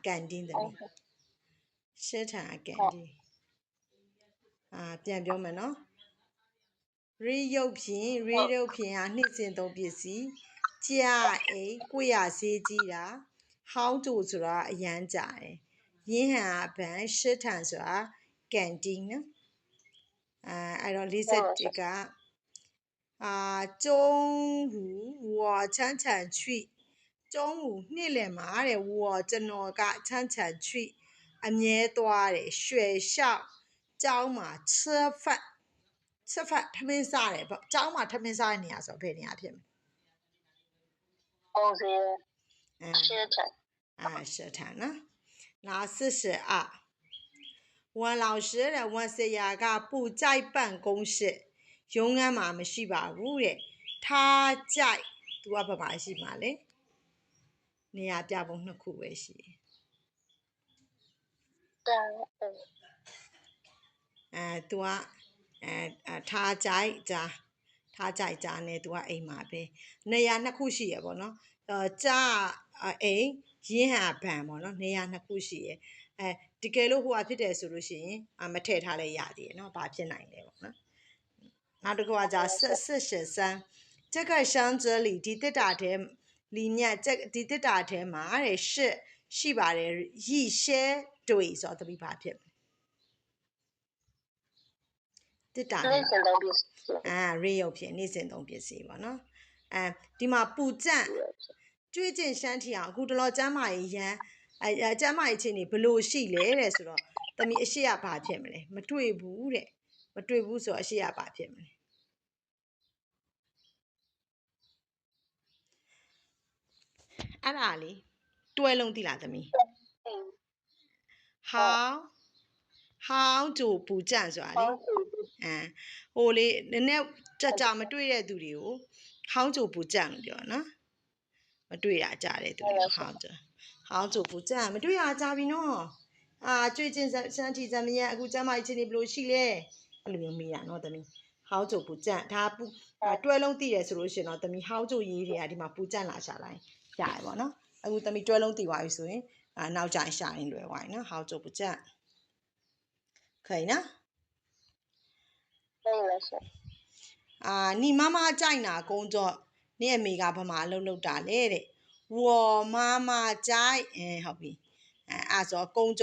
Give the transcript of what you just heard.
ကန်တင်းသမီးရှစ်ထန်ကန်တင်းပြန်ပြောမယ်နော်ရေရုပ်ဖြင့်နှစ်စဉ်သုံးပစ္စည်းကြာအိမ်ကိုရဆေးကြီးတာဟောင်းကြိုဆိုတာအရန်ကြတယ်ရင်းဟန်အပန်ရှစ်ထန်ဆိုတာကန်တင်းနော်အဲ့တော့41ကကျုံหู我찬찬去ကျုံหูနှစ်လည်မှာတဲ့我ကျွန်တော်က찬찬去အမြဲသွားတယ်ရွှေလျှောက်ကျောင်းမှာ吃饭ထမင်းစားတယ်ပေါ့ကျောင်းမှာထမင်းစားတဲ့နေရာဆိုဘယ်နေရာဖြစ်မလဲရှစ်ထန်နော်နောက်42ဝန်老师တဲ့ဝန်ဆရာကပူကြိုက်ပန့်公室ရုံးခန်းမှာမရှိပါဘူးတဲ့ထားကြိုက်သူကဘာမှရှိမှာလဲနေရာပြပုံနှစ်ခုပဲရှိသူကထားကြိုက်ကြာနေသူကအိမ်မှာပဲနေရာနှစ်ခုရှိရပေါ့နော်ကြာအိမ်ရင်းဟန်ဗန်ပေါ့နော်နေရာနှစ်ခုရှိရတကယ်လို့ဟိုဖြစ်တယ်ဆိုလို့ရှိရင်မထည့်ထားလဲရသေးတယ်နော်ဘာဖြစ်နိုင်လဲပေါ့နော်နောက်တစ်ခုကကြာ43这个箱子里ဒီတစ်တာထဲလီမြတ်ဒီတစ်တာထဲမှာတဲ့ရှစ်ရှိပါတယ်ရီရှဲတွေဆိုတော့တပိဘာဖြစ်တစ်တာနေ့စဉ်သုံးပစ္စည်းရေရုပ်ဖြစ်နေ့စဉ်သုံးပစ္စည်းပေါ့နော်ဒီမှာပူကြန့်ကျွေးကျင်ရှမ်းထီအောင်အခုတလောကျမ်းမာရေးရန်ကျမ်းမာရေးချင်းနေဘလို့ရှိလဲတဲ့ဆိုတော့တမီအရှိရဘာဖြစ်မလဲမတွေ့ဘူးတဲ့မတွေ့ဘူးဆိုတော့အရှိရဘာဖြစ်မလဲအဲ့ဒါလေတွဲလုံးသိလားသမီးဟောင်းကြိုပူကြန့်ဆိုတာလေဟိုလေနည်းနည်းကြာမတွေ့တဲ့သူတွေကိုဟောင်းကြိုပူကြန့်လို့ပြောနော်မတွေ့ရကြတဲ့သူတွေဟောင်းကြိုပူကြန့်မတွေ့ရကြပြီနော်ကြွေးချင်းစမ်းထီစမ်းမရအခုကျမကြီးချင်းနေဘလို့ရှိလဲအဲ့လိုမျိုးမေးတာနော်သမီးဟောင်းကြိုပူကြန့်ဒါတွဲလုံးသိရဆိုလို့ရှိရင်တော့သမီးဟောင်းကြိုရေးတွေကဒီမှာပူကြန့်လာရှာလိုက်ရတယ်ပေါ့နော်အခုသမီးတွဲလုံးသိသွားပြီဆိုရင်နောက်ကြရှာရင်လွယ်သွားပြီနော်ဟောင်းကြိုပူကြန့်可以呢可以了是你妈妈在哪工作你အမေကဘာမှအလုပ်လုပ်တာလဲတဲ့我妈妈在ဟုတ်ပြီအဲ့ဆို工作